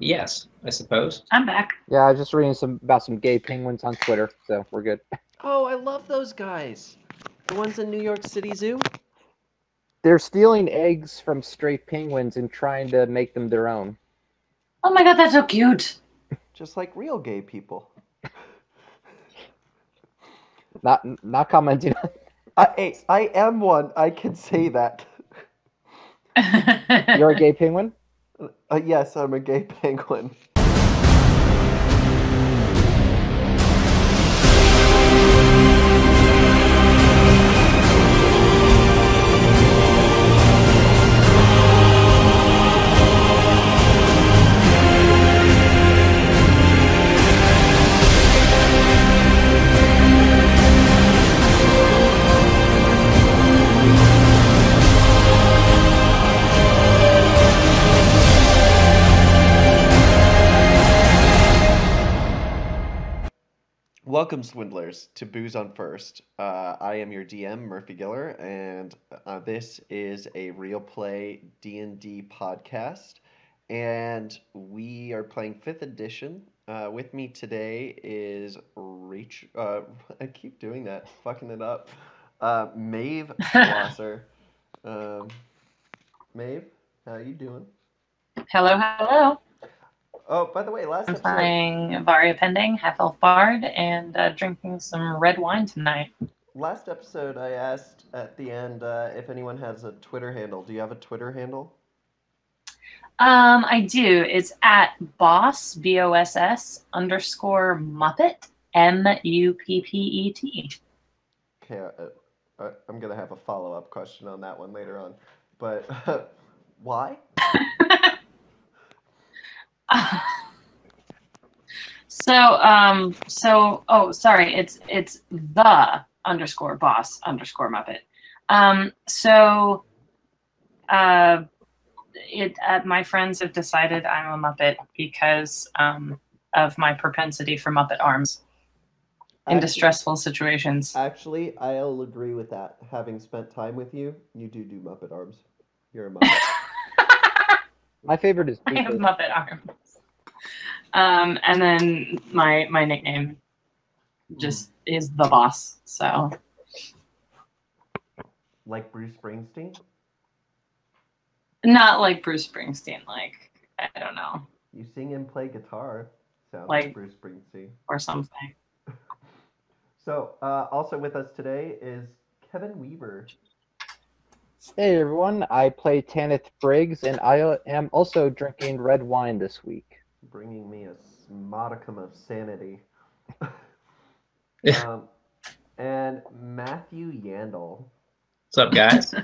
Yes, I suppose. I'm back. Yeah, I was just reading about some gay penguins on Twitter, so we're good. Oh, I love those guys. The ones in New York City Zoo? They're stealing eggs from stray penguins and trying to make them their own. Oh my god, that's so cute. Just like real gay people. Not commenting. I am one. I can say that. You're a gay penguin? Yes, I'm a gay penguin. Welcome, swindlers, to Booze on First. I am your DM, Murphy Giller, and this is a real play D&D podcast, and we are playing 5th edition. With me today is Reach. I keep doing that, fucking it up. Maeve Schlosser. Maeve, how you doing? Hello, hello. Oh, by the way, last I'm episode... playing Varia Pending, half-elf bard, and drinking some red wine tonight. Last episode, I asked at the end if anyone has a Twitter handle. Do you have a Twitter handle? I do. It's at boss, BOSS, _ Muppet, MUPPET. Okay, I'm going to have a follow-up question on that one later on. But why? Sorry, it's the _ boss _ Muppet. My friends have decided I'm a Muppet because of my propensity for Muppet arms in distressful situations. Actually, I'll agree with that. Having spent time with you, you do Muppet arms. You're a Muppet. My favorite is I have Pooper. Muppet arms. And then my nickname just is the boss. So Like Bruce Springsteen? not like Bruce Springsteen, like I don't know, You sing and play guitar. Sounds Like- like Bruce Springsteen. or something. So, also with us today is Kevin Weaver. Hey everyone, I play Tanith Briggs, and I am also drinking red wine this week. Bringing me a modicum of sanity. And Matthew Yandel. What's up, guys?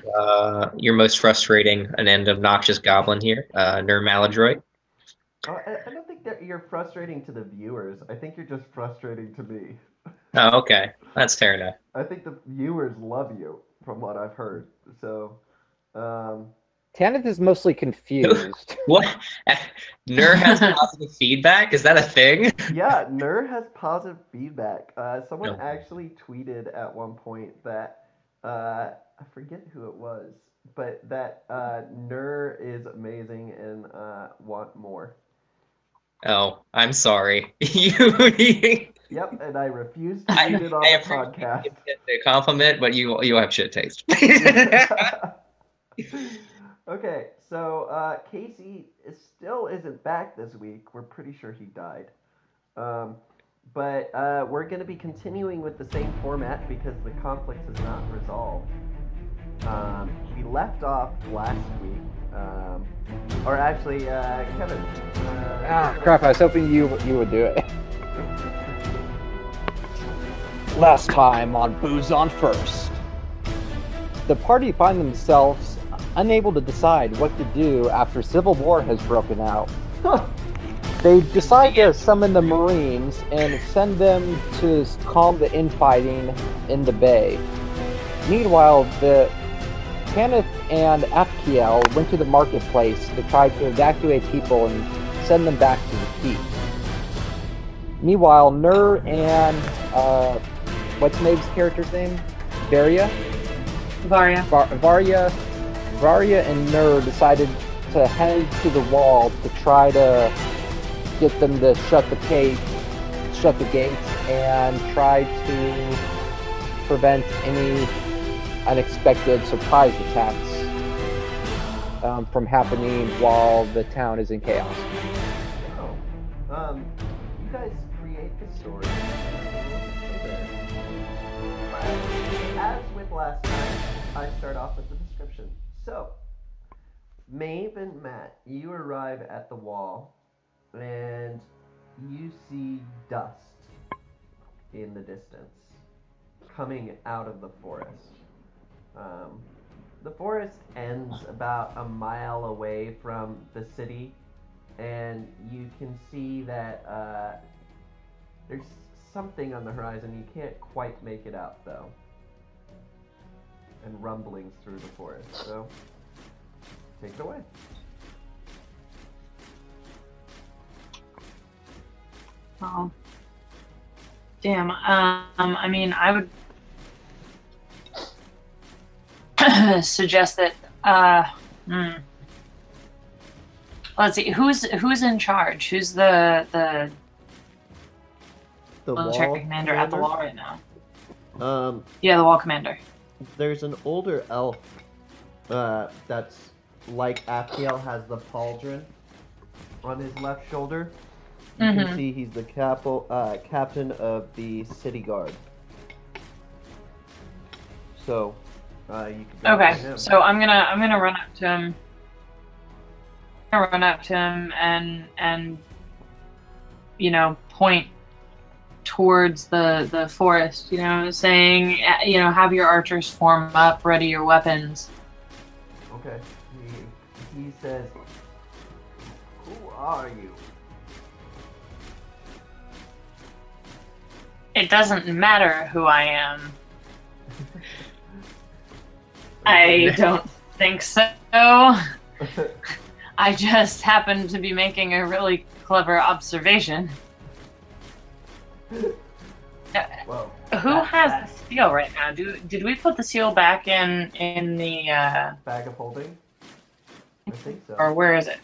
Your most frustrating and obnoxious goblin here, Ner Maladroit. I don't think that you're frustrating to the viewers. I think you're just frustrating to me. Oh, okay. That's fair enough. I think the viewers love you, from what I've heard. So, Tanith is mostly confused. What? Ner has positive feedback? Is that a thing? yeah, Ner has positive feedback. Someone No. actually tweeted at one point that, I forget who it was, but that Ner is amazing and want more. Oh, I'm sorry. You. Yep, and I refuse to read it on the podcast. The compliment, but you have shit taste. Okay, so Casey still isn't back this week. We're pretty sure he died. But we're going to be continuing with the same format because the conflict is not resolved. We left off last week. Or actually, Kevin. Crap, I was hoping you would do it. Last time on Booze on First. The party find themselves unable to decide what to do after civil war has broken out. They decide to summon the Marines and send them to calm the infighting in the bay. Meanwhile, the Tanith and Afkiel went to the marketplace to try to evacuate people and send them back to the keep. Meanwhile, Ner and what's Maeve's character's name? Varia Varia. Varia and Ner decided to head to the wall to try to get them to shut the gates, and try to prevent any unexpected surprise attacks from happening while the town is in chaos. Oh, you guys create the story. As with last time, I start off with the description. So, Maeve and Matt, you arrive at the wall, and you see dust in the distance coming out of the forest. The forest ends about a mile away from the city, and you can see that there's something on the horizon. You can't quite make it out, though. And rumblings through the forest. So, take it away. Oh. Damn. I mean, I would suggest that. Let's see. Who's in charge? Who's the military commander at the wall right now? Yeah, the wall commander. There's an older elf that's like Aptiel, has the pauldron on his left shoulder. You can see he's the captain of the city guard. So, you can go to him. So I'm gonna run up to him. And point towards the forest, saying, have your archers form up, ready your weapons. Okay. He says, "Who are you?" It doesn't matter who I am. I don't think so. I just happened to be making a really clever observation. Well, Who has the seal right now? Did we put the seal back in the bag of holding? I think so. or where is it?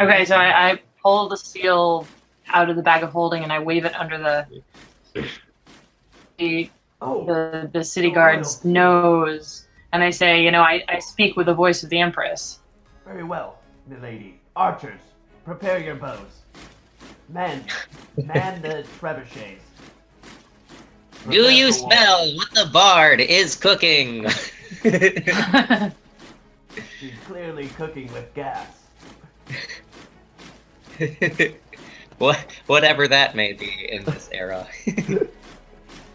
Okay, so I pull the seal out of the bag of holding and I wave it under the city guard's nose, and I say, I speak with the voice of the Empress. Very well, milady. Archers, prepare your bows. Man the trebuchets. Do you smell what the bard is cooking? She's clearly cooking with gas. Whatever that may be in this era.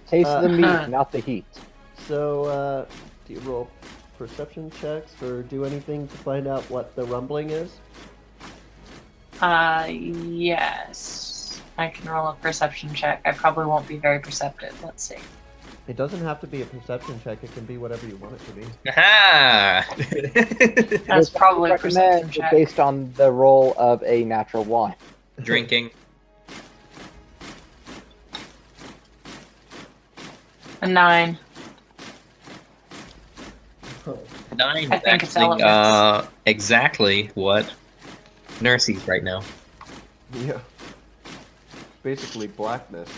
Taste the meat, not the heat. So, do you roll perception checks or do anything to find out what the rumbling is? Yes. I can roll a perception check. I probably won't be very perceptive. Let's see. It doesn't have to be a perception check. It can be whatever you want it to be. Aha! That's probably a perception Recommend check. based on the roll of a natural one. Drinking. A 9. 9 is I think it's actually, elements. exactly what Nurse sees right now. Yeah. Basically blackness.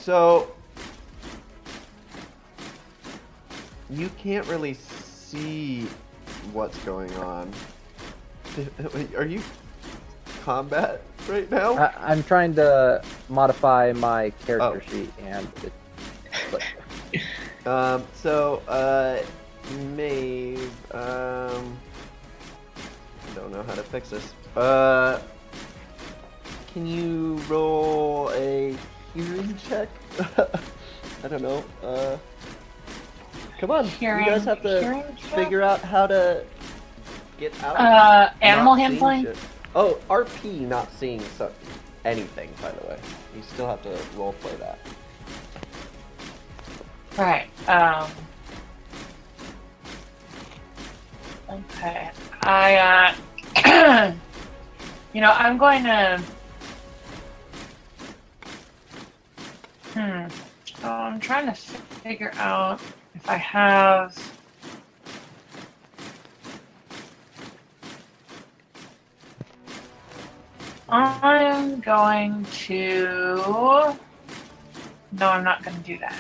So you can't really see what's going on. Are you combat right now? I'm trying to modify my character sheet, and Maeve, don't know how to fix this. Can you roll a hearing check? I don't know. Come on, you guys have to figure out how to get out. Animal not handling? seeing shit. Oh, RP, not seeing anything, by the way. You still have to roleplay that. Right. Okay. I'm going to. I'm trying to figure out if I have. I'm going to. No, I'm not going to do that.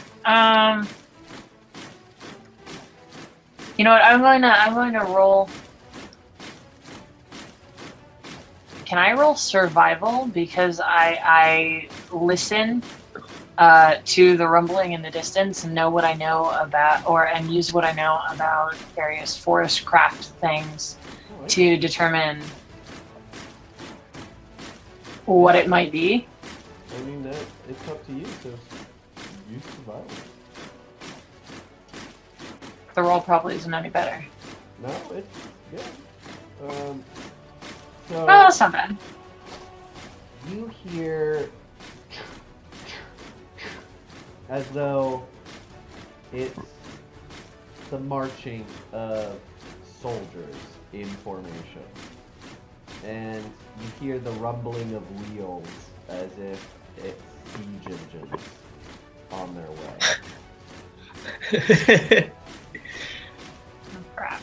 You know what? I'm going to roll. Can I roll survival because I listen to the rumbling in the distance and know what I know about, and use what I know about various forest craft things to determine what it might be? I mean, it's up to you to use survival. The roll probably isn't any better. No, it's good. So Oh, that's not bad. you hear as though it's the marching of soldiers in formation. And you hear the rumbling of wheels as if it's siege engines on their way. Oh, crap.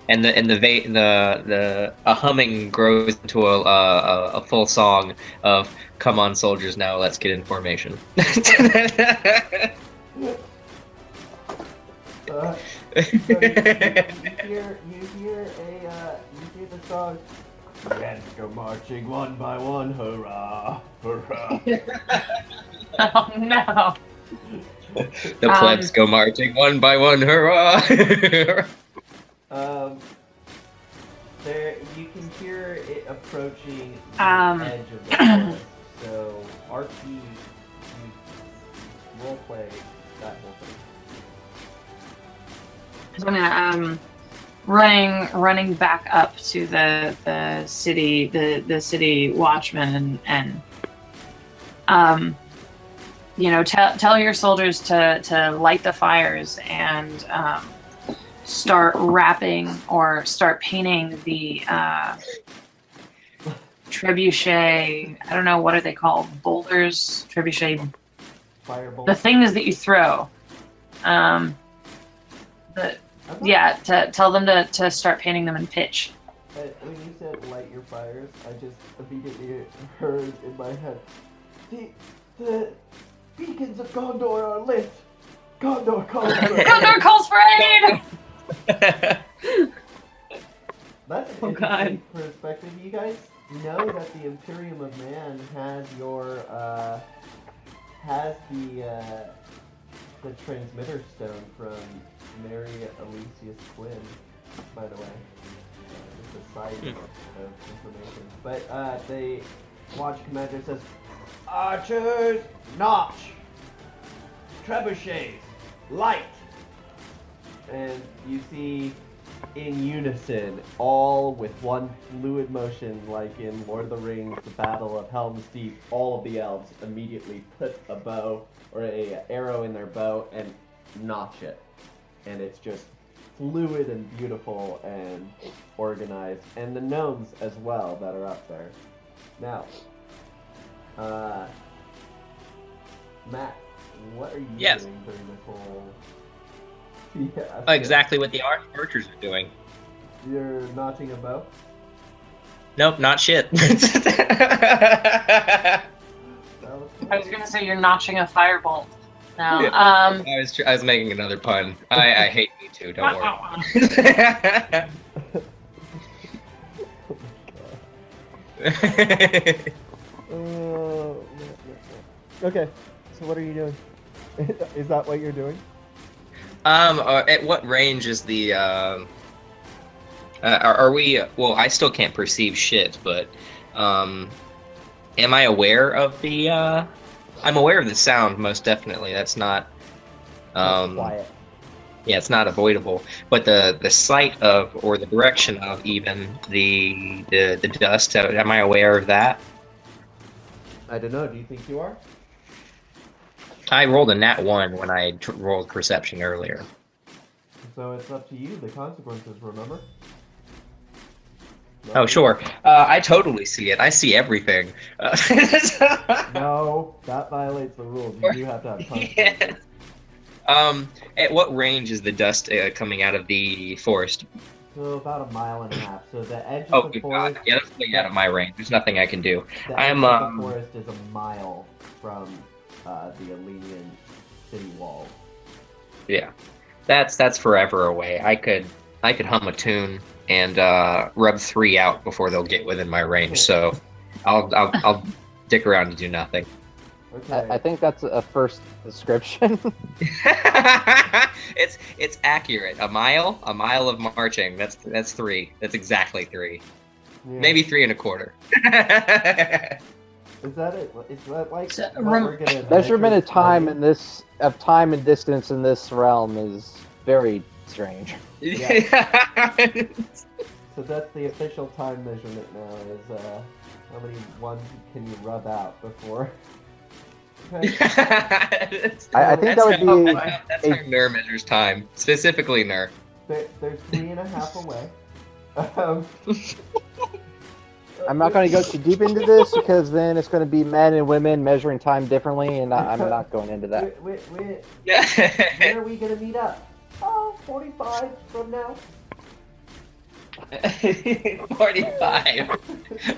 And a humming grows into a full song of "Come on, soldiers, now let's get in formation." So you hear the song. Let's go marching one by one, hurrah, hurrah. Oh no. The plebs go marching one by one, hurrah! There you can hear it approaching the edge of the forest. So RP, you roleplay that whole thing. So I'm gonna running back up to the city city watchman and you know, tell your soldiers to light the fires and start wrapping or start painting the trebuchet. I don't know, what are they called? Boulders, trebuchet. Firebolt. The things that you throw. Yeah, to tell them to start painting them in pitch. When you said light your fires, I just immediately heard in my head, the beacons of Gondor are lit. Gondor calls for aid. Gondor calls for aid! That's an interesting perspective. You guys know that the Imperium of Man has the transmitter stone from Mary Elysius Quinn, by the way. Just a side note of information. But the watch commander says, "Archers, notch! Trebuchets, light!" And you see, in unison, all with one fluid motion, like in Lord of the Rings, the Battle of Helm's Deep, all of the elves immediately put a bow or a arrow in their bow and notch it. And it's just fluid and beautiful and organized. And the gnomes as well that are up there. Now, Matt, what are you doing during this whole... Yeah, exactly what the archers are doing. You're notching a bow? Nope, not shit. I was gonna say you're notching a firebolt. No. Yeah. I was making another pun. I hate me too. Don't worry. Okay, so what are you doing? Is that what you're doing? At what range is the, are we, well, I still can't perceive shit, but, am I aware of the, I'm aware of the sound, most definitely. That's not, Quiet. Yeah, it's not avoidable. But the sight of, or the direction of even the dust, am I aware of that? I don't know, do you think you are? I rolled a nat 1 when I rolled perception earlier. So it's up to you, the consequences, remember? Oh, sure. I totally see it. I see everything. No, that violates the rules. You do have to have consequences. At what range is the dust coming out of the forest? So about 1.5 miles. So the edge Oh, of the good God. forest. Yeah, that's way out of my range. There's nothing I can do. The edge I'm, of the forest is 1 mile from the Elenian city wall. Yeah, that's forever away. I could hum a tune and rub 3 out before they'll get within my range. So I'll dick around to do nothing. Okay. I think that's a first description. It's accurate. A mile of marching. That's 3. That's exactly 3. Yeah. Maybe 3 1/4. Is that it? Is that like So, what we're gonna Measurement measure of time time? in this of time and distance in this realm is very strange. So that's the official time measurement now. Is how many ones can you rub out before? Okay. I think that would be that's how Nur measures time, specifically Nur. There's 3.5 away. Um, I'm not going to go too deep into this because then it's going to be men and women measuring time differently, and I'm not going into that. When are we gonna meet up? Oh, 45 from now. 45.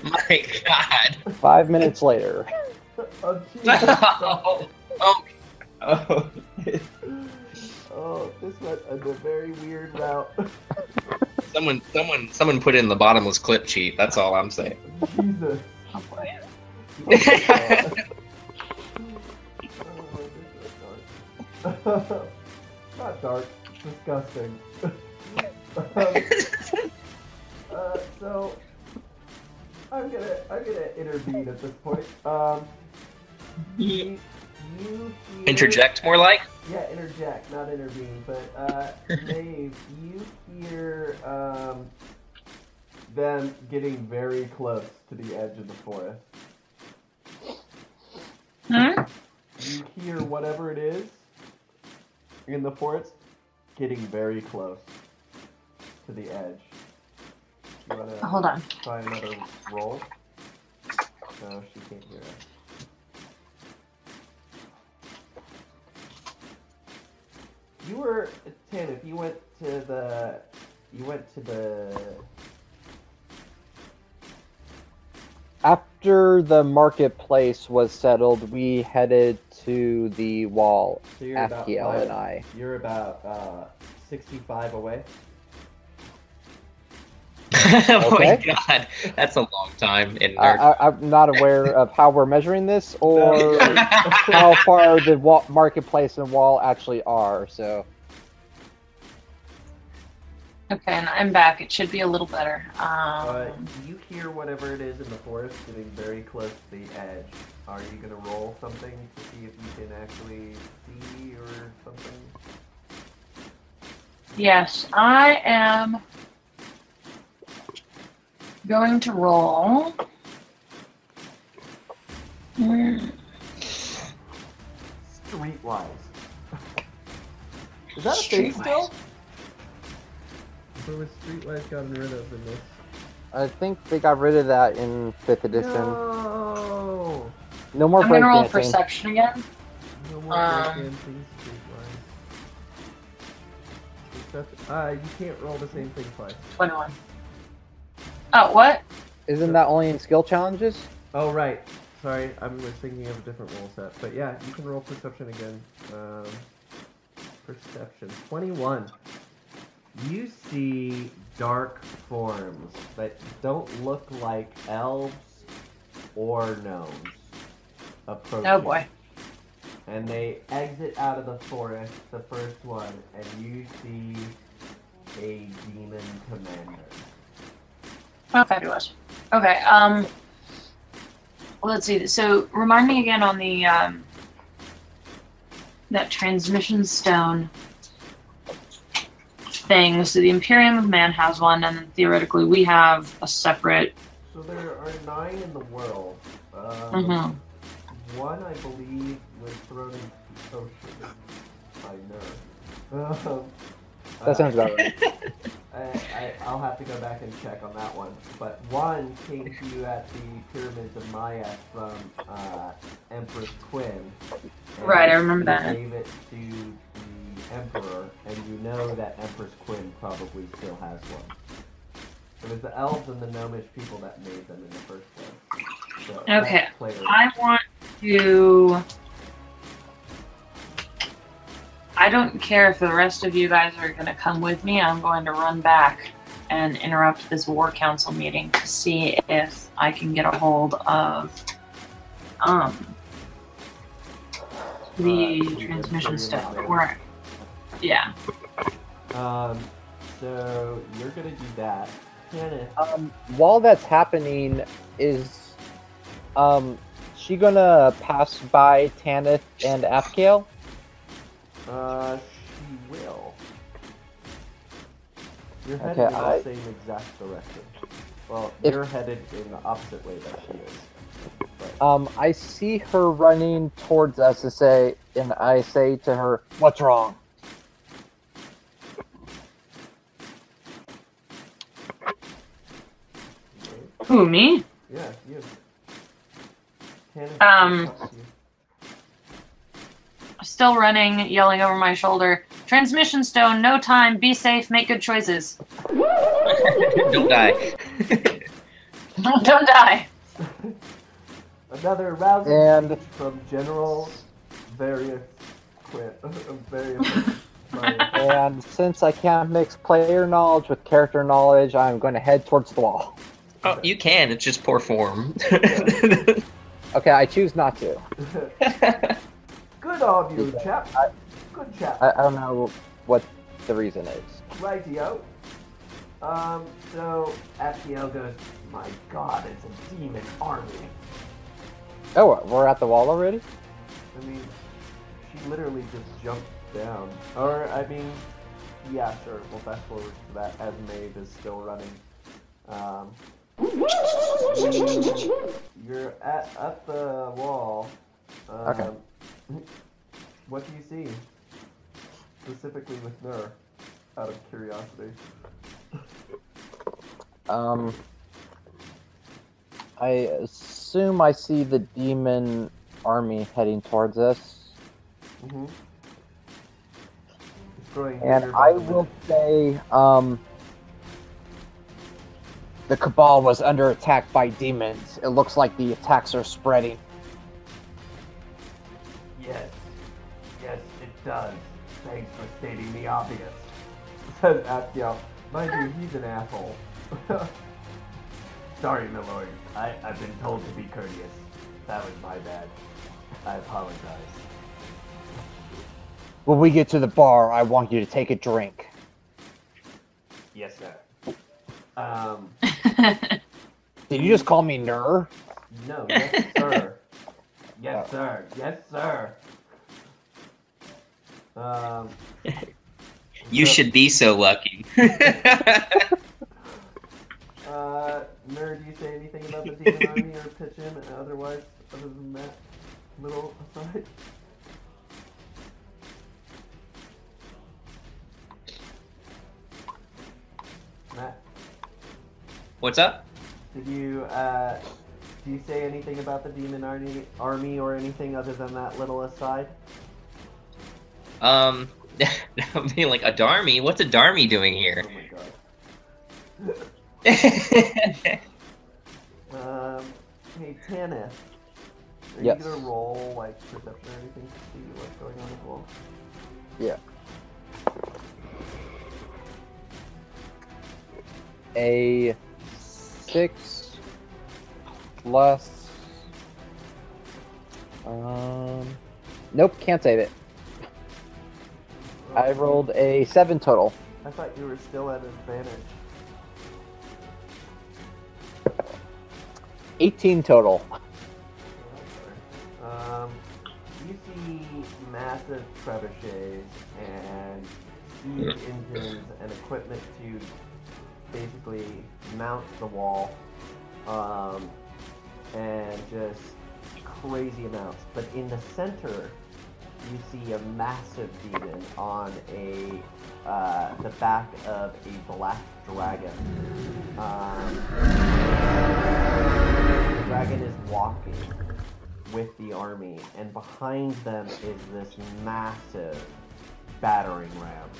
My God. 5 minutes later. Oh, Jesus. Oh. Oh, this went a very weird route. Someone put in the bottomless clip cheat. That's all I'm saying. Jesus. Oh boy. Oh, this is dark. Not dark, disgusting. So I'm gonna intervene at this point. You hear, Interject more like? Yeah, interject, not intervene. But Maeve, you hear them getting very close to the edge of the forest. Hmm? You hear whatever it is in the forest getting very close to the edge. You wanna Hold on. try another roll? No, she can't hear us. You were Tanith. You went to the. After the marketplace was settled, we headed to the wall, So you're about Afkiel and I. You're about 65 away. Oh my Okay. God, that's a long time in nerd. I'm not aware of how we're measuring this or how far the marketplace and wall actually are, so... Okay, and I'm back. It should be a little better. You hear whatever it is in the forest getting very close to the edge. Are you gonna roll something to see if you can actually see or something? Yes, I am going to roll. Streetwise. Is that a thing still? What was Streetwise gotten rid of in this? I think they got rid of that in 5th edition. No! No more I'm gonna roll breakdancing. perception again. No more breakdancing Streetwise. You can't roll the same thing twice. 21. Oh, what? Isn't that only in skill challenges? Oh, right. Sorry, I was thinking of a different roll set. But yeah, you can roll perception again. Perception. 21. You see dark forms that don't look like elves or gnomes approaching. Oh boy. And they exit out of the forest, the first one, and you see a demon commander. Oh, fabulous. Okay, let's see. So, remind me again on the, that transmission stone thing. So the Imperium of Man has one, and then theoretically we have a separate... So there are 9 in the world. Mm-hmm. One, I believe, was thrown into the ocean by Nerf. That sounds about right. I'll have to go back and check on that one. But one came to you at the Pyramids of Maya from Empress Quinn. Right, I remember you that. Gave it to the Emperor, and you know that Empress Quinn probably still has one. It was the elves and the gnomish people that made them in the first place. So Okay, that's player. I want to... I don't care if the rest of you guys are going to come with me. I'm going to run back and interrupt this war council meeting to see if I can get a hold of the transmission stuff. Or, yeah. So you're gonna do that. Hannah. While that's happening, is she gonna pass by Tanith and Afkael? She will. You're headed Okay, in the same exact direction. Well, you're headed in the opposite way that she is. But... I see her running towards us and I say to her, "What's wrong?" Who, me? Yeah, you. Still running, yelling over my shoulder. Transmission stone, no time, be safe, make good choices. Don't die. Don't die. Another rousing speech from General various Quinn. And since I can't mix player knowledge with character knowledge, I'm going to head towards the wall. Oh, you can. It's just poor form. Okay, I choose not to. Good on you, chap. Good chap. I don't know what the reason is. Rightio. So Afkael goes, "My God, it's a demon army." Oh, we're at the wall already? I mean, she literally just jumped down. Or, I mean, yeah, sure. We'll fast forward to that as Maeve is still running. You're at the wall. Okay. What do you see? Specifically with Nur, out of curiosity. I assume I see the demon army heading towards us. Mm-hmm. And I will say, the Cabal was under attack by demons. It looks like the attacks are spreading. Yes, it does. Thanks for stating the obvious, says Afkael. Mind you, he's an asshole. Sorry, my lord. I've been told to be courteous. That was my bad. I apologize. When we get to the bar, I want you to take a drink. Yes, sir. Did you just call me Nur? No, yes, sir. Yes, sir. Yes, sir. You should be so lucky. Nerd, do you say anything about the demon army or pitch in otherwise, other than that little aside? Matt? What's up? Do you say anything about the demon army or anything other than that little aside? I mean, like, a Dharmi? What's a Dharmi doing here? Oh my god. Hey, Tanith. Are Yes. you gonna roll, like, perception or anything to see what's going on as well? Yeah. A 6 plus... Nope, can't save it. I rolled a 7 total. I thought you were still at advantage. 18 total. You see massive trebuchets and siege engines and equipment to basically mount the wall, and just crazy amounts. But in the center you see a massive demon on the back of a black dragon. The dragon is walking with the army, and behind them is this massive battering ram.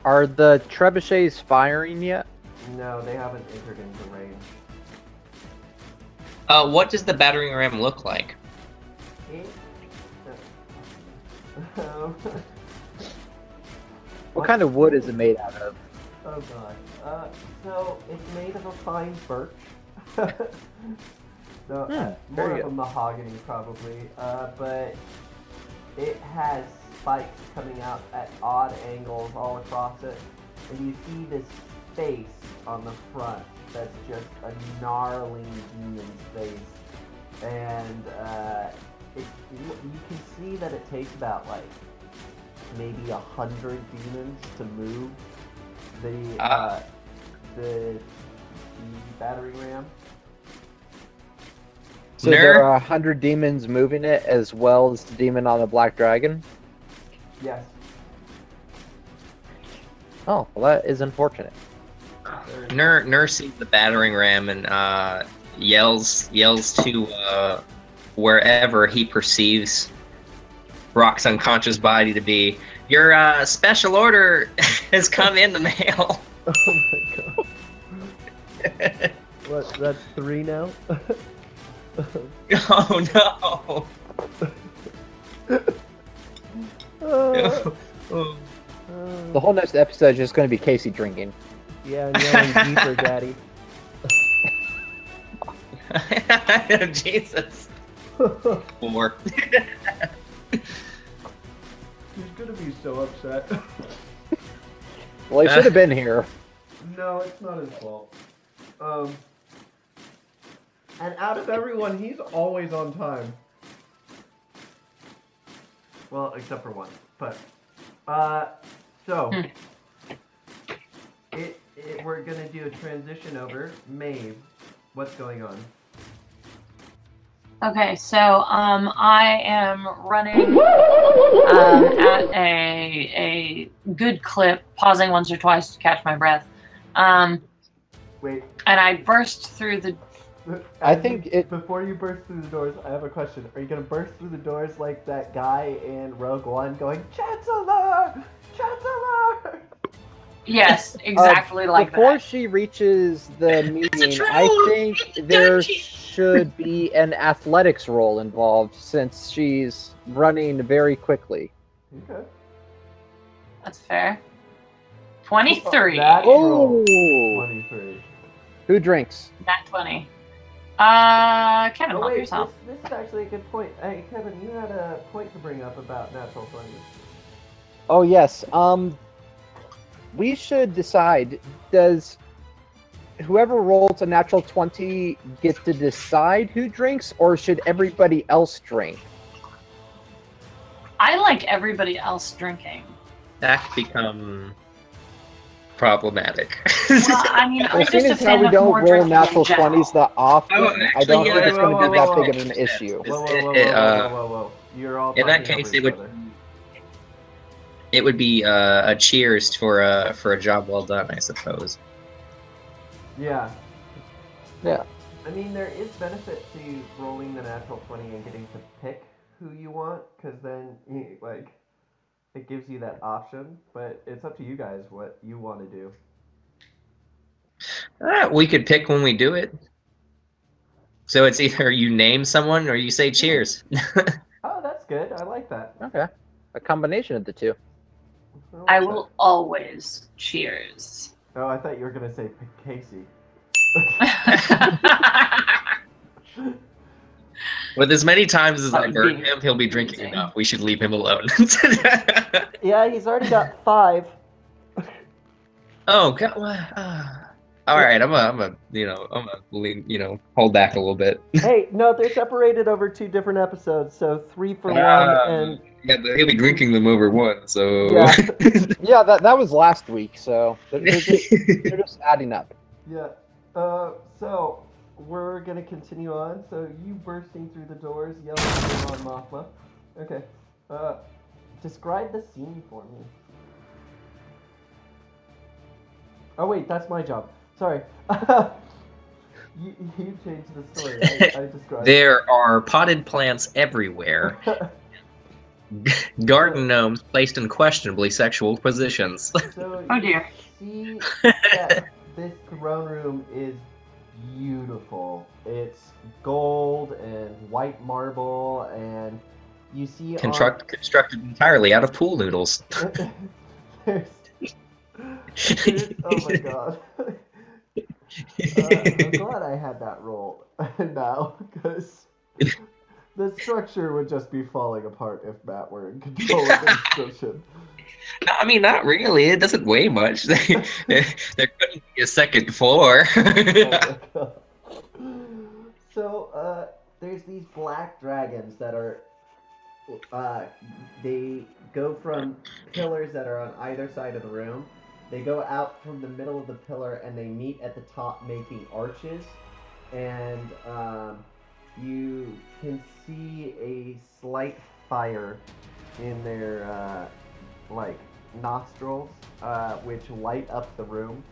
Are the trebuchets firing yet? No, they haven't entered into range. What does the battering ram look like? What kind of wood is it made out of? Oh god. So it's made of a fine birch. So more very of a good. mahogany probably. But it has spikes coming out at odd angles all across it, and you see this face on the front that's just a gnarly demon's face, and you can see that it takes about like maybe 100 demons to move the battering ram. So there are 100 demons moving it, as well as the demon on the black dragon? Yes. Oh, well, that is unfortunate. Nur sees the battering ram and yells to wherever he perceives Rock's unconscious body to be. Your special order has come in the mail. Oh my god. What? That's 3 now. Oh no! The whole next episode is just going to be Casey drinking. Yeah, and yelling deeper, daddy. Jesus. 4. He's gonna be so upset. Well, he should have been here. No, it's not his fault. And out of everyone, he's always on time. Well, except for one. But, so, we're gonna do a transition over. Maeve, what's going on? Okay, so I am running at a good clip, pausing once or twice to catch my breath. Wait. And I burst through the. I think it... Before you burst through the doors, I have a question. Are you gonna burst through the doors like that guy in Rogue One going, Chancellor! Chancellor! Yes, exactly like before that. she reaches the meeting, I think there should be an athletics role involved, since she's running very quickly. Okay. That's fair. 23. That roll. Oh! 23. Who drinks? Nat 20. Kevin, Oh help wait, yourself. this is actually a good point. Hey, Kevin, you had a point to bring up about natural 20s. Oh, yes. We should decide, does whoever rolls a natural 20 get to decide who drinks, or should everybody else drink? I like everybody else drinking. That could become problematic. Well, I mean, Well, I'm seeing just a as how fan we of don't more roll drinking natural in general. 20s that often, Oh, I don't actually, think yeah, it's going to be that big of an issue. Whoa, whoa, It- whoa, it, whoa, whoa, whoa. You're all in that talking case, over it each would other. it would be a cheers for a job well done, I suppose. Yeah. Yeah. I mean, there is benefit to rolling the natural 20 and getting to pick who you want, because then, it gives you that option, but it's up to you guys what you want to do. We could pick when we do it. So it's either you name someone or you say cheers. Oh, that's good. I like that. Okay. A combination of the two. like I that. will always cheers. Oh, I thought you were going to say pick Casey. With as many times as That I would burn be him, he'll be drinking amazing. enough. We should leave him alone. Yeah, he's already got 5. Oh God! All right, I'm a hold back a little bit. Hey, no, they're separated over 2 different episodes, so 3 for 1 and... Yeah, but he'll be drinking them over one. So Yeah. Yeah, that was last week, so they're just adding up. Yeah. So we're gonna continue on. So you bursting through the doors, yelling at Mon Mothma, Okay. Describe the scene for me. Oh wait, that's my job. Sorry. You changed the story. I described. There are potted plants everywhere. Garden gnomes placed in questionably sexual positions. So Oh you dear. see that this throne room is beautiful. It's gold and white marble, and you see Constructed entirely out of pool noodles. there's, oh my god. I'm glad I had that roll now, because the structure would just be falling apart if Matt were in control of the description. I mean, not really. It doesn't weigh much. There couldn't be a second floor. Oh my god. So, there's these black dragons that are, they go from pillars that are on either side of the room. They go out from the middle of the pillar and they meet at the top, making arches. And you can see a slight fire in their like nostrils, which light up the room.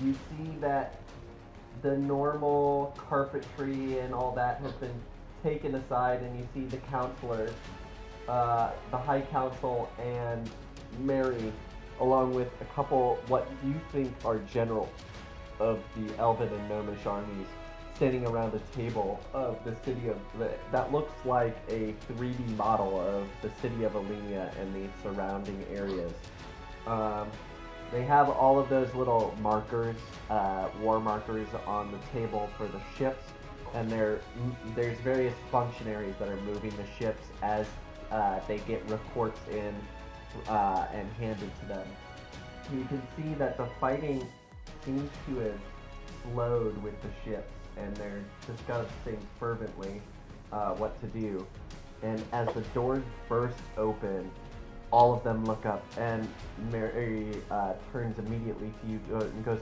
You see that the normal carpentry and all that has been taken aside, and you see the counselors, the High Council, and Mary, along with a couple what you think are generals of the Elven and Gnomish armies, standing around a table of the city of that looks like a 3D model of the city of Alenia and the surrounding areas. They have all of those little markers, war markers, on the table for the ships, and there's various functionaries that are moving the ships as they get reports in and handed to them. You can see that the fighting seems to have slowed with the ships, and they're discussing fervently what to do. And as the doors burst open, all of them look up, and Mary turns immediately to you and goes,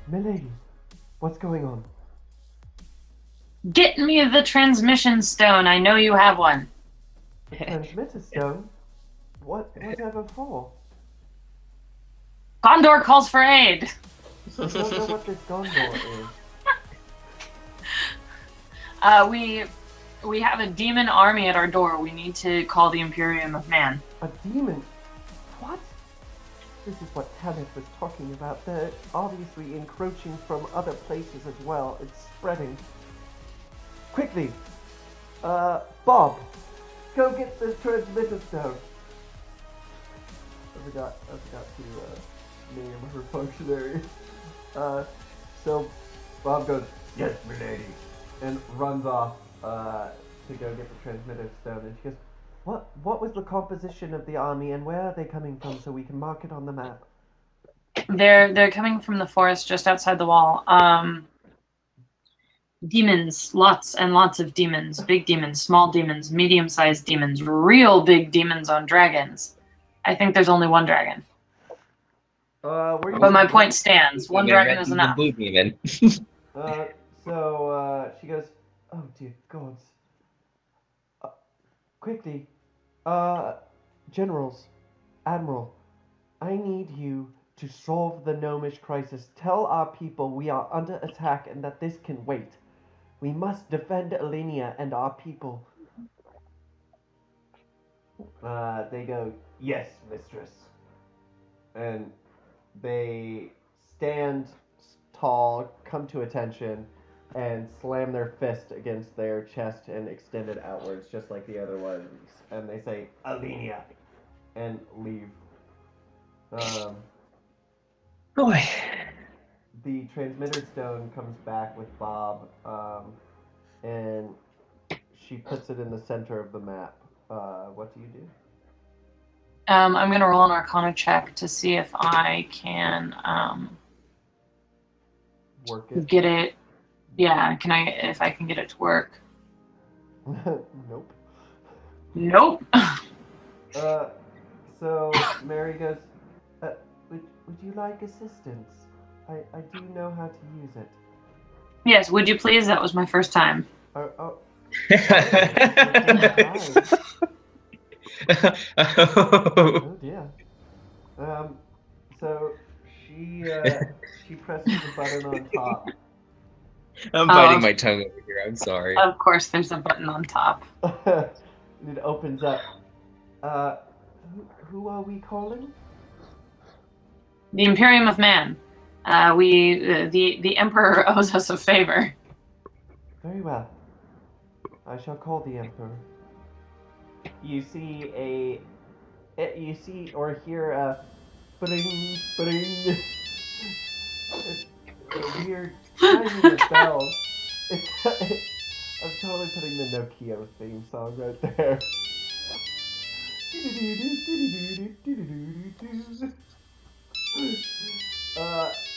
"Milady, what's going on?" Get me the transmission stone. I know you have one. The transmitter stone? Whatever for? Gondor calls for aid. I don't know what this Gondor is. We have a demon army at our door. We need to call the Imperium of Man. A demon? What? This is what Kenneth was talking about. They're obviously encroaching from other places as well. It's spreading. Quickly! Bob! Go get the transmitter stone! I forgot to name her functionary. So Bob goes, "Yes, milady," and runs off to go get the transmitter stone, and she goes, What was the composition of the army, and where are they coming from, so we can mark it on the map?" They're coming from the forest just outside the wall. Demons, lots and lots of demons. Big demons, small demons, medium-sized demons, real big demons on dragons. I think there's only one dragon. But my point stands. One dragon is enough. Blue demon. So she goes, "Oh dear gods. Quickly, generals, admiral, I need you to solve the gnomish crisis. Tell our people we are under attack and that this can wait. We must defend Alenia and our people." They go, "Yes, mistress." And they stand tall, come to attention, and slam their fist against their chest and extend it outwards, just like the other ones. And they say, "Alenia," and leave. Boy. The transmitter stone comes back with Bob, and she puts it in the center of the map. What do you do? I'm going to roll an Arcana check to see if I can Work it? get it. Yeah, if I can get it to work. Nope. Nope. So Mary goes, would you like assistance? I do know how to use it. Yes, would you please? That was my first time. Oh, Oh dear. So she presses the button on top. I'm biting my tongue over here. I'm sorry. Of course, there's a button on top. It opens up. Who are we calling? The Imperium of Man. The Emperor owes us a favor. Very well. I shall call the Emperor. You see or hear a bring, bring. A weird chiming of bells. I'm totally putting the Nokia theme song right there.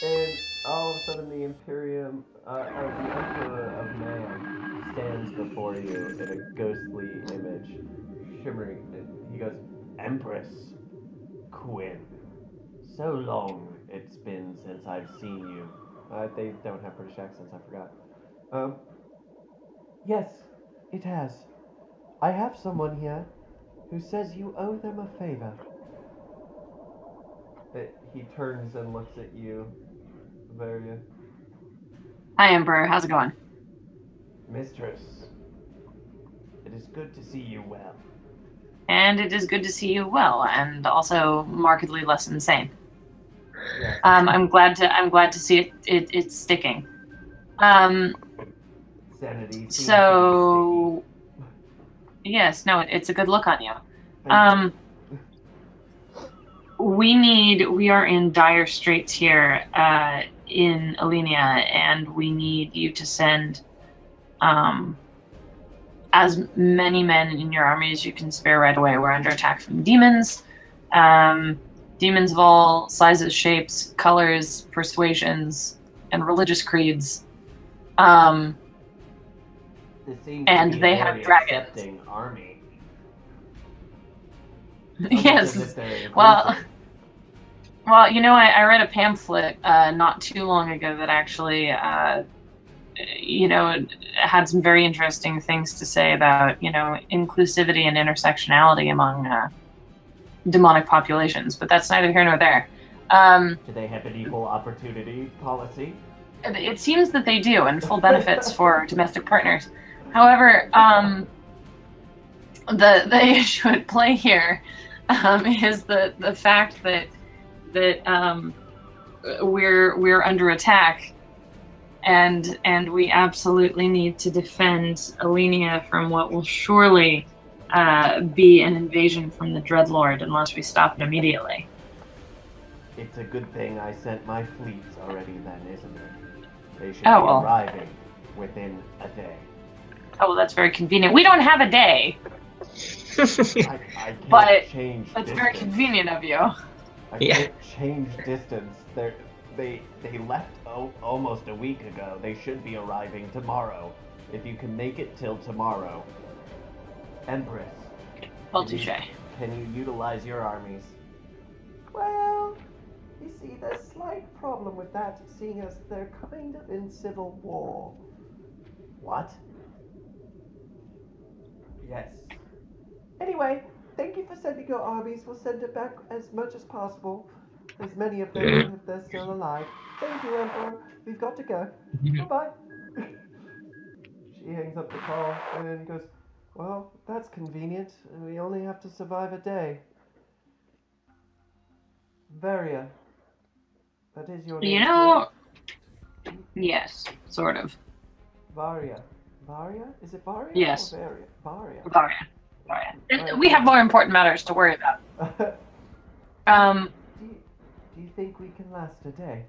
And all of a sudden the Imperium, the Emperor of Man stands before you in a ghostly image, shimmering, and he goes, Empress Quinn, so long it's been since I've seen you. They don't have British accents, I forgot. Yes, it has. I have someone here who says you owe them a favor. He turns and looks at you, Varia. Hi, Emperor. How's it going? Mistress, it is good to see you well. And it is good to see you well, and also markedly less insane. Yes. I'm glad to see it's sticking. Sanity. So yes, no, it's a good look on you. We are in dire straits here in Alenia, and we need you to send as many men in your army as you can spare right away. We're under attack from demons. Demons of all sizes, shapes, colors, persuasions, and religious creeds. And they have dragons. Army. Yes. Well, you know, I read a pamphlet not too long ago that actually, you know, had some very interesting things to say about, you know, inclusivity and intersectionality among demonic populations. But that's neither here nor there. Do they have an equal opportunity policy? It seems that they do, and full benefits for domestic partners. However, the issue at play here is the fact that we're under attack, and we absolutely need to defend Alenia from what will surely be an invasion from the Dreadlord unless we stop it immediately. It's a good thing I sent my fleets already then, isn't it? They should be arriving within a day. Oh, well, that's very convenient. We don't have a day. I but change that's distance. very convenient of you. I can't change distance. They left almost a week ago. They should be arriving tomorrow. If you can make it till tomorrow. Empress. Well, touche. Can you utilize your armies? Well, you see, there's a slight problem with that, seeing as they're kind of in civil war. What? Yes. Anyway, thank you for sending your armies. We'll send it back as much as possible. As many of them if they're still alive. Thank you, Emperor. We've got to go. Bye-bye. She hangs up the call and goes, well, that's convenient. We only have to survive a day. Varia. That is your name. You know, yes, sort of. Varia. Varia? Is it Varia? Yes. Or Varia? Varia. Varia. We have more important matters to worry about. Do you think we can last a day?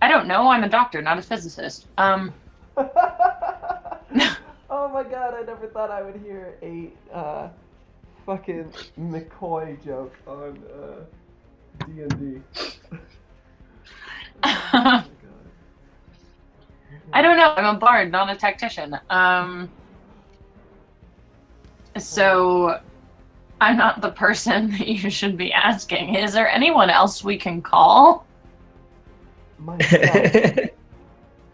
I don't know. I'm a doctor, not a physicist. Oh my god, I never thought I would hear a fucking McCoy joke on D&D. I don't know. I'm a bard, not a tactician. So I'm not the person that you should be asking. Is there anyone else we can call? Myself,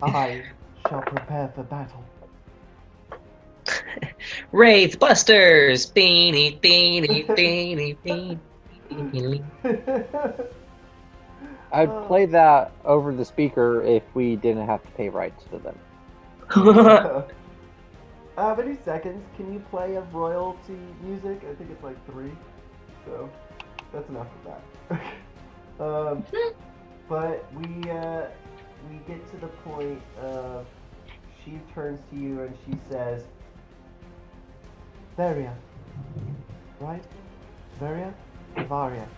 I shall prepare for battle. Wraith Busters! Beanie, beanie, beanie, beanie, beanie. I'd play that over the speaker if we didn't have to pay rights to them. How many seconds can you play of royalty music? I think it's like 3. So that's enough of that. But we get to the point of she turns to you and she says, Varia, right? Varia? Varia.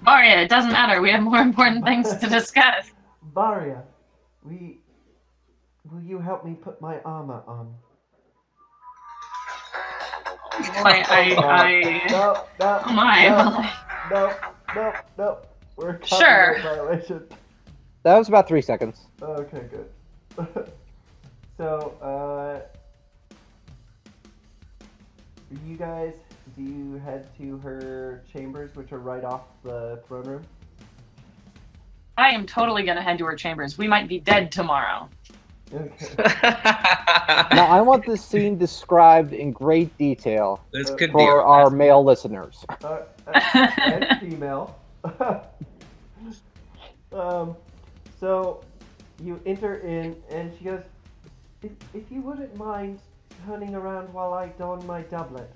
Maria, it doesn't matter. We have more important things to discuss. Varia, will you help me put my armor on? Boy, No, Oh my. no. We're Sure. copyright violation. That was about 3 seconds. Okay, good. So, you guys, do you head to her chambers, which are right off the throne room? I am totally gonna head to her chambers. We might be dead tomorrow. Okay. Now, I want this scene described in great detail This could be for our male listeners. And female. So you enter in, and she goes, if you wouldn't mind turning around while I don my doublet.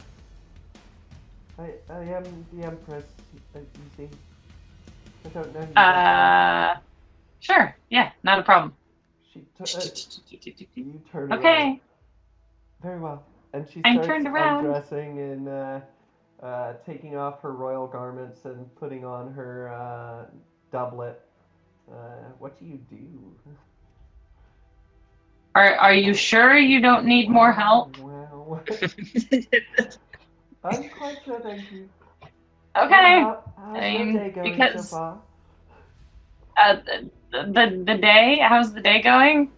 I am the Empress, you see. I don't know you. Sure. Yeah, not a problem. You turn around. Okay. Very well. And she I'm starts turned around. undressing and taking off her royal garments and putting on her doublet. What do you do? Are you sure you don't need more help? Well, I'm quite sure, thank you. Okay. How's your day going so far? The day? How's the day going?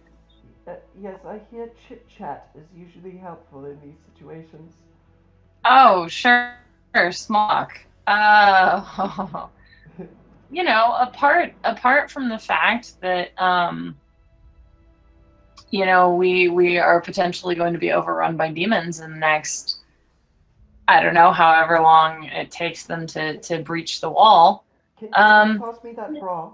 Yes, I hear chit chat is usually helpful in these situations. Oh, sure, Smock. You know, apart from the fact that you know, we are potentially going to be overrun by demons in the next, I don't know, however long it takes them to breach the wall. Can you toss me that bra?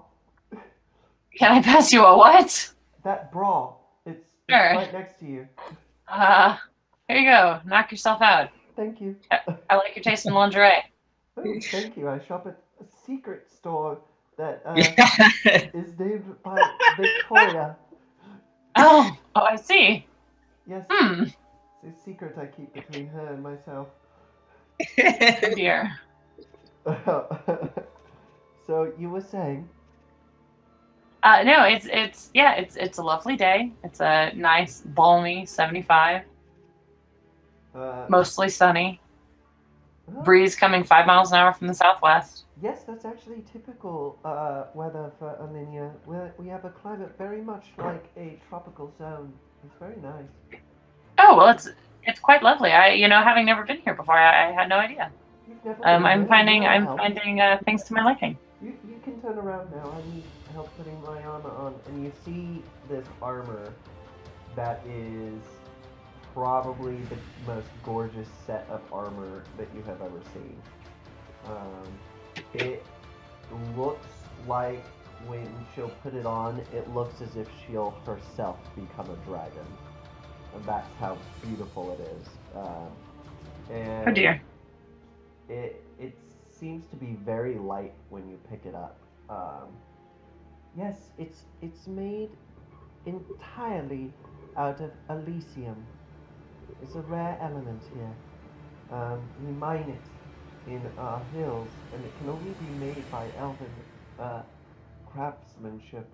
Can I pass you a what? That bra. It's Sure. right next to you. Here you go. Knock yourself out. Thank you. I like your taste in lingerie. Oh, thank you. I shop at a secret store that is named by Victoria. Oh, I see. Yes. Hmm. It's a secret I keep between her and myself. Oh dear. So you were saying? No, it's a lovely day. It's a nice, balmy 75. Mostly sunny. Breeze coming 5 miles an hour from the southwest. Yes, that's actually typical weather for Arminia. We have a climate very much like a tropical zone. It's very nice. Oh well, it's quite lovely. Having never been here before, I had no idea. You've never I'm finding help. things to my liking. You can turn around now. I need help putting my armor on, and you see this armor that is probably the most gorgeous set of armor that you have ever seen. It looks like when she'll put it on, it looks as if she'll herself become a dragon. And that's how beautiful it is. And Oh dear. It seems to be very light when you pick it up. Yes, it's made entirely out of Elysium. It's a rare element here. We mine it in our hills, and it can only be made by elven craftsmanship.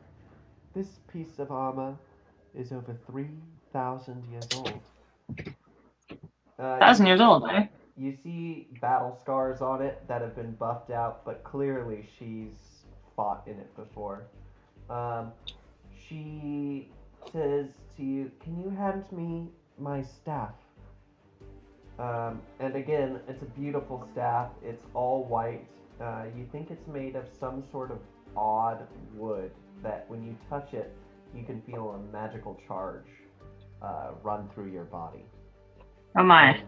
This piece of armor is over 3,000 years old. 1,000 years old, eh? You see battle scars on it that have been buffed out, but clearly she's fought in it before. She says to you, "Can you hand me my staff?" And again, it's a beautiful staff. It's all white. You think it's made of some sort of odd wood that when you touch it, you can feel a magical charge run through your body. Oh my.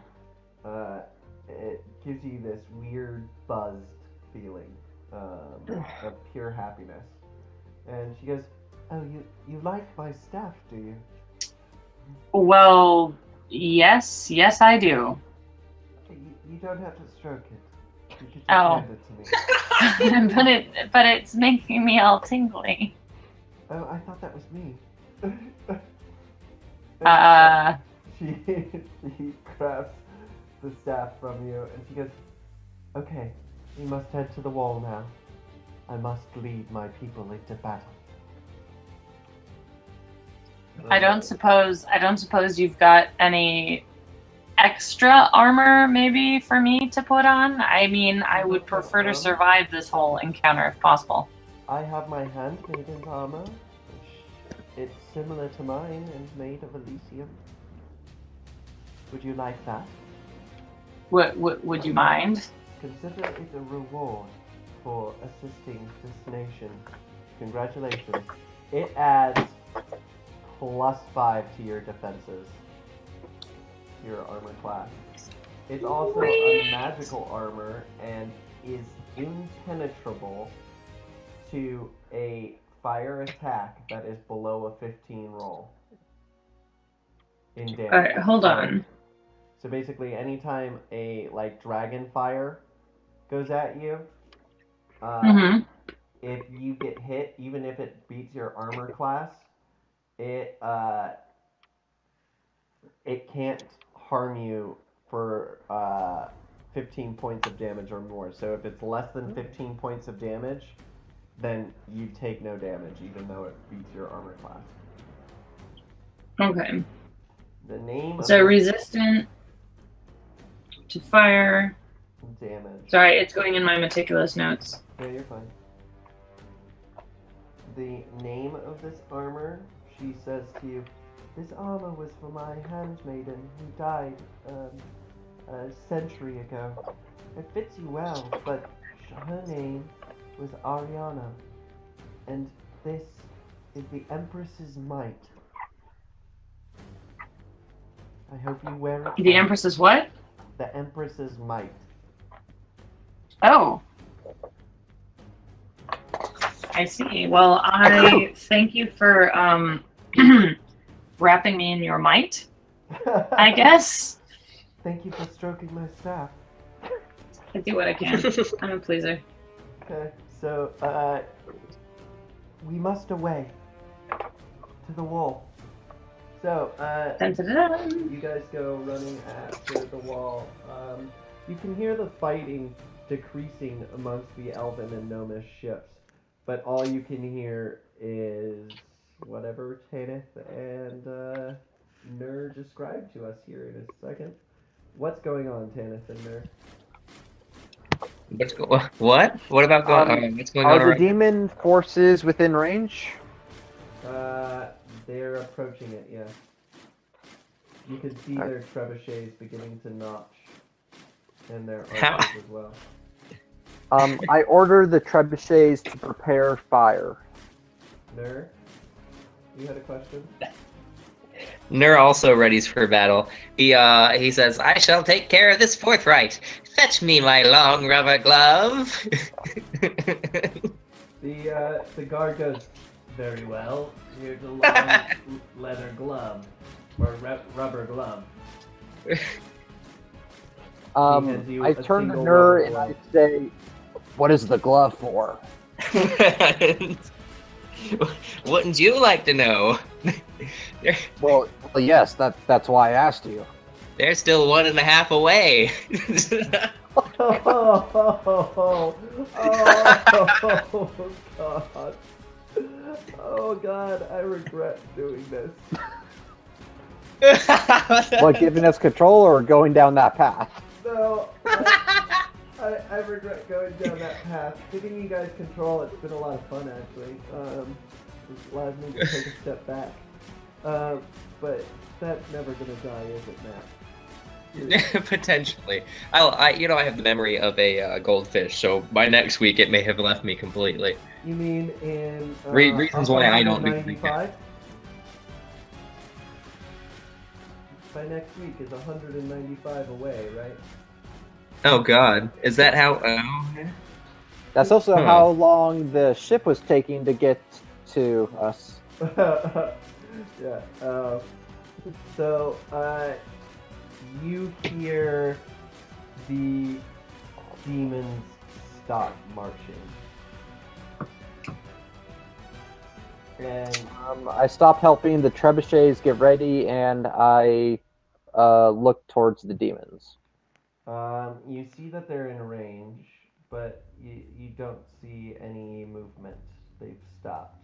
And, it gives you this weird buzzed feeling of pure happiness. And she goes, "Oh, you like my staff, do you?" Well, yes, I do. You don't have to stroke it. You can just Oh. hand it to me. but it's making me all tingly. Oh, I thought that was me. She grabs the staff from you and she goes, "Okay, we must head to the wall now. I must lead my people into battle." I don't suppose you've got any extra armor maybe for me to put on. I mean, I would prefer to survive this whole encounter if possible. I have my handmaiden armor. It's similar to mine and made of Elysium. Would you like that? Would you mind? Consider it a reward for assisting this nation. Congratulations. It adds +5 to your defenses. Your armor class. It's also a magical armor and is impenetrable to a fire attack that is below a 15 roll. In damage. Alright, hold on. So basically, anytime a dragon fire goes at you, if you get hit, even if it beats your armor class, it can't harm you for 15 points of damage or more. So if it's less than 15 points of damage, then you take no damage, even though it beats your armor class. Okay. The name. So resistant to fire. Damage. Sorry, it's going in my meticulous notes. Yeah, you're fine. The name of this armor, she says to you, "This armor was for my handmaiden who died a century ago. It fits you well, but her name was Ariana, and this is the Empress's might. I hope you wear it." The Empress is what? The Empress's might. Oh. I see. Well, I thank you for wrapping me in your might, I guess. Thank you for stroking my staff. I do what I can. I'm a pleaser. Okay, so, we must away to the wall. So, Dun, dun, dun, dun. you guys go running after the wall. You can hear the fighting decreasing amongst the elven and gnomish ships, but all you can hear is whatever Tanith and Nur described to us here in a second. What's going on, Tanith and Nur? What? What about what's going on? Are the around- demon forces within range? They're approaching it, yeah. You can see their trebuchets beginning to notch, and their How- archers as well. I order the trebuchets to prepare fire. Nur, you had a question? Nur also readies for battle. He says, "I shall take care of this forthright. Fetch me my long rubber glove." The guard goes, "Very well. Here's a long leather glove, or rubber glove." hands you I a turn to single Nur rubber and glove. I say, "What is the glove for?" Wouldn't you like to know? Well, yes, that's why I asked you. They're still 1.5 away. God. Oh God, I regret doing this. What, giving us control or going down that path? No, I regret going down that path. Giving you guys control, it's been a lot of fun actually. It allows me to take a step back. But that's never gonna die, is it, Matt? Potentially. I have the memory of a goldfish, so by next week it may have left me completely. You mean in Reasons why I don't do 95? by next week is 195 away, right? Oh God, is that how? That's also Huh. how long the ship was taking to get to us. Yeah. So, you hear the demons stop marching. And I stop helping the trebuchets get ready, and I look towards the demons. you see that they're in range, but you don't see any movement. They've stopped.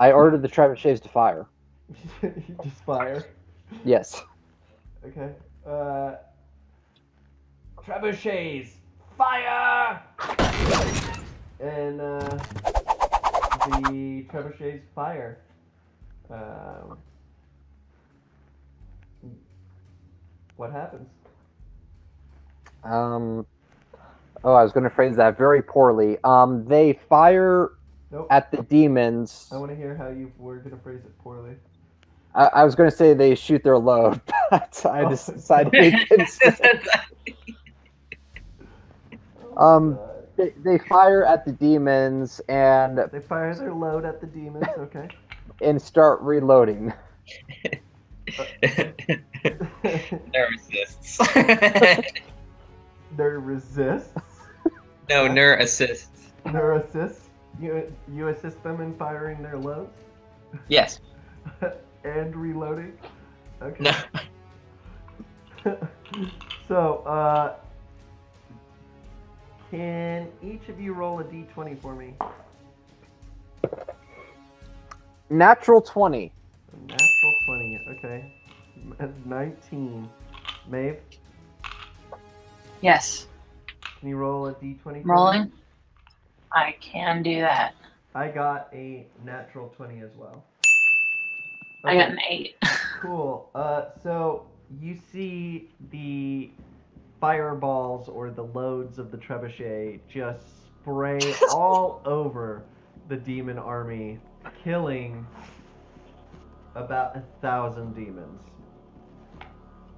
I ordered the trebuchets to fire. You just fire. Yes. Okay. Trebuchets, fire! And the trebuchets fire. What happens? Oh, I was going to phrase that very poorly. They fire Nope. at the demons. I want to hear how you were going to phrase it poorly. I was going to say they shoot their load, but I Oh. decided against it. God. They fire at the demons and They fire their load at the demons, okay. start reloading. Ner assists. There resists. No, Ner assists. There assists. You assist them in firing their loads Yes. and reloading. Okay. No. So, can each of you roll a d20 for me? Natural 20. A natural 20, okay. 19. Maeve, Yes. can you roll a d20 for me? Rolling. I can do that. I got a natural 20 as well. I got an 8. Cool. So you see the fireballs or the loads of the trebuchet just spray all over the demon army, killing about 1,000 demons.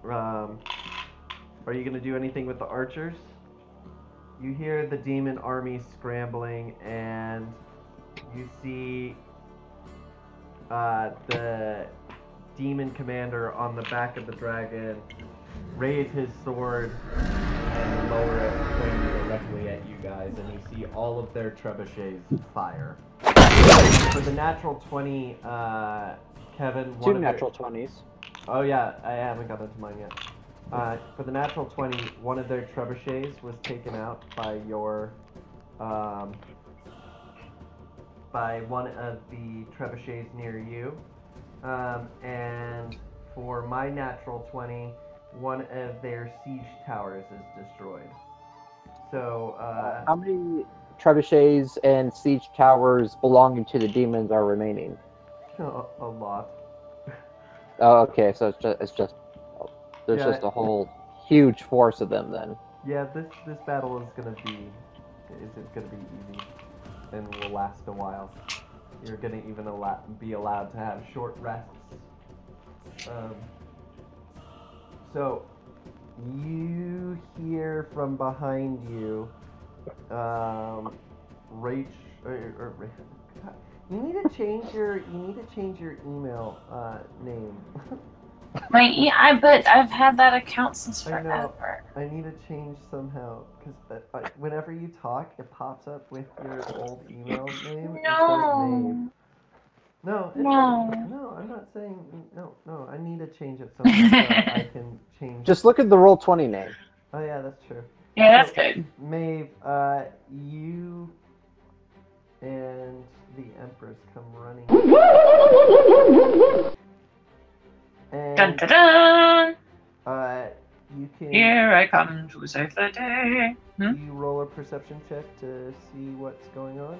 Are you gonna do anything with the archers? You hear the demon army scrambling, and you see the demon commander on the back of the dragon raise his sword and lower it, pointing directly at you guys, and you see all of their trebuchets fire. For the natural 20, Kevin, Two natural 20s. Oh yeah, I haven't gotten to mine yet. For the natural 20, one of their trebuchets was taken out by your, by one of the trebuchets near you. And for my natural 20, one of their siege towers is destroyed. So, How many trebuchets and siege towers belonging to the demons are remaining? a lot. Oh, okay, so there's Yeah. just a whole huge force of them then. Yeah, this battle is gonna be easy and will last a while. You're gonna even be allowed to have short rests. So you hear from behind you, Rach. You need to change your email name. But I've had that account since I know. forever. I need to change somehow because whenever you talk, it pops up with your old email name instead of Maeve. No, no, I'm not saying no. I need to change it somehow so I can change. Just look at the Roll20 name. Oh yeah, that's true. Yeah, that's good. Maeve, you and the Empress come running. And Dun dun dun! you can. Here I come to save the day. You roll a perception check to see what's going on.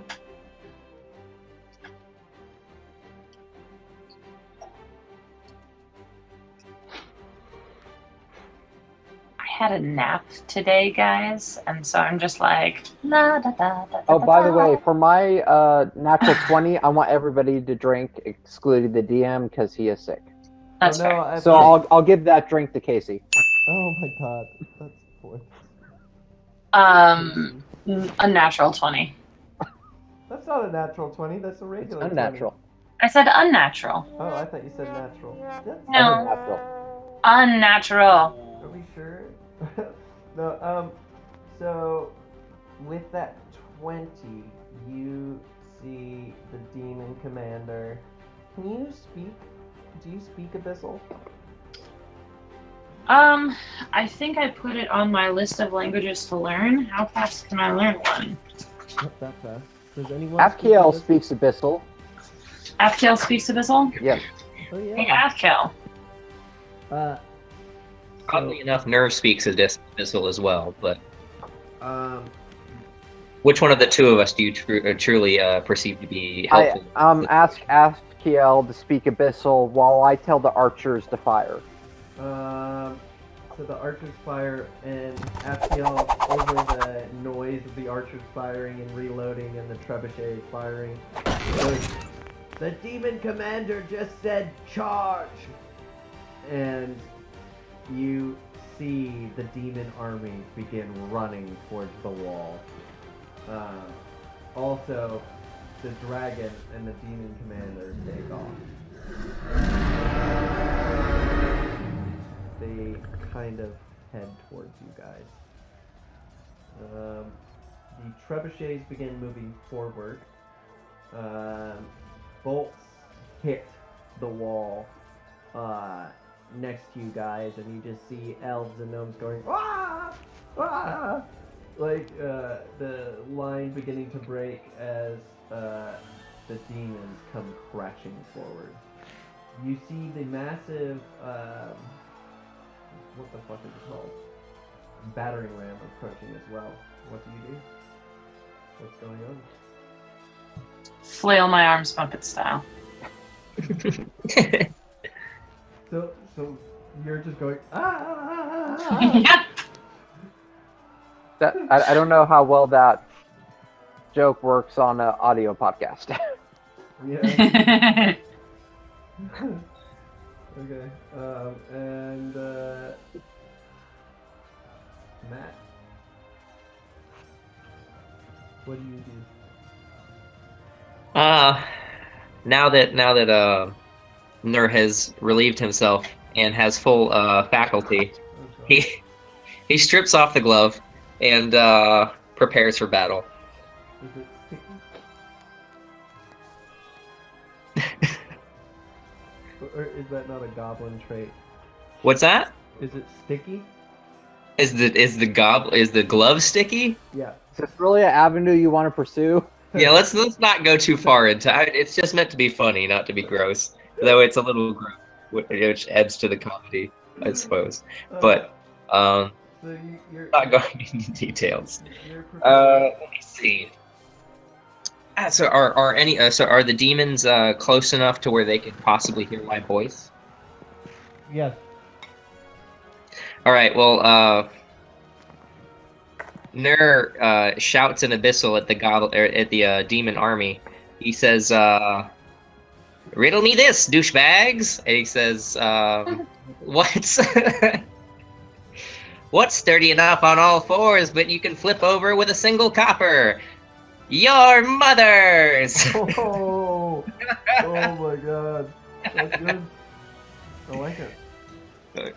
I had a nap today, guys, and so I'm just like, la da da da. Oh, by the way, for my natural 20, I want everybody to drink, excluding the DM, because he is sick. That's no, fair. So I'll give that drink to Casey. Oh my god, that's poor. A natural 20. That's not a natural 20. That's a regular Unnatural. I said unnatural. 20. Oh, I thought you said natural. That's I heard No, natural. unnatural. Are we sure? No, so with that 20, you see the demon commander. Can you speak? Do you speak Abyssal? I think I put it on my list of languages to learn. How fast can I learn one? Not that fast. Does anyone Afkiel speak speaks Abyssal. Afkel speaks Abyssal? Yes. Abyssal? Oh Hey, yeah. Afkel. Oddly enough, Nerve speaks Abyssal as well, but Um, which one of the two of us do you truly perceive to be helpful? Ask Afkiel to speak Abyssal while I tell the archers to fire. so the archers fire, and Afiel, over the noise of the archers firing and reloading and the trebuchet firing, goes, "The demon commander just said charge!" And you see the demon army begin running towards the wall. Also, the dragon and the demon commander take off. They kind of head towards you guys. The trebuchets begin moving forward. Bolts hit the wall next to you guys, and you just see elves and gnomes going, "Ah! Ah!" Like the line beginning to break as the demons come crashing forward. You see the massive, what the fuck is it called? Battering ram approaching as well. What do you do? What's going on? Flail my arms Muppet style. So you're just going, ah! Yep. That I don't know how well that joke works on an audio podcast. Yeah. Okay. And Matt, what do you do? Now that Nur has relieved himself and has full faculty, Okay. he strips off the glove and prepares for battle. Is it sticky? Or is that not a goblin trait? What's that? Is it sticky? Is the glove sticky? Yeah. Is this really an avenue you want to pursue? Yeah, let's not go too far into it. It's just meant to be funny, not to be gross. Though it's a little gross, which adds to the comedy, I suppose. But so you're not going into details. you're Let me see. So are the demons close enough to where they could possibly hear my voice? yes. All right. Well, Nur shouts in Abyssal at the demon army. He says, "Riddle me this, douchebags!" And he says, "What's sturdy enough on all fours, but you can flip over with a single copper? Your mothers!" Oh, oh my god. That's good. I like it.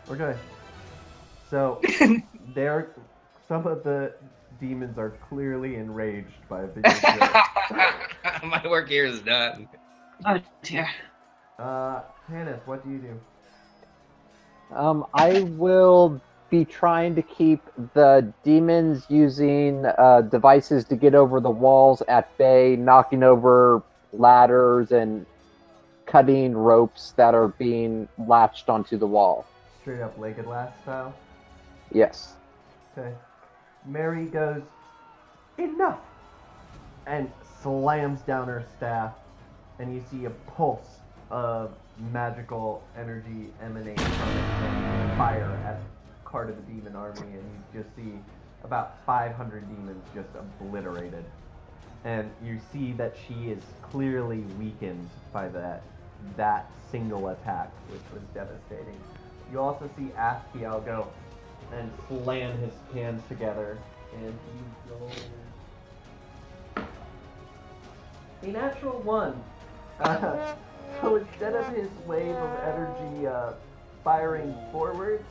Okay. So, some of the demons are clearly enraged by the My work here is done. Oh dear. Hannah, what do you do? I will be trying to keep the demons using devices to get over the walls at bay, knocking over ladders and cutting ropes that are being latched onto the wall. Straight up Legolas style? Yes. Okay. Mary goes, "Enough!" and slams down her staff, and you see a pulse of magical energy emanate from it and fire at part of the demon army, and you just see about 500 demons just obliterated. And you see that she is clearly weakened by that that single attack, which was devastating. You also see Astiel go and slam his hands together, and he rolls a natural 1. So instead of his wave of energy firing forward,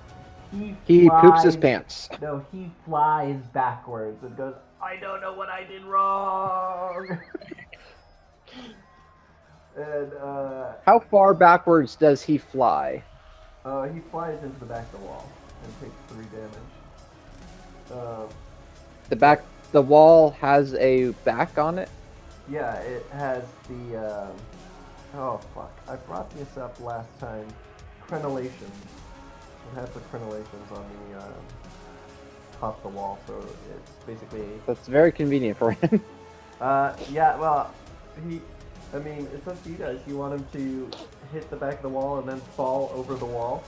He poops his flies- pants. No, he flies backwards and goes, I don't know what I did wrong! And, How far backwards does he fly? he flies into the back of the wall and takes 3 damage. The wall has a back on it. Yeah, it has the, oh fuck, I brought this up last time. Crenellations. It has the crenellations on the, top of the wall, so it's basically... That's very convenient for him. Yeah, well, it's up to you guys. You want him to hit the back of the wall and then fall over the wall?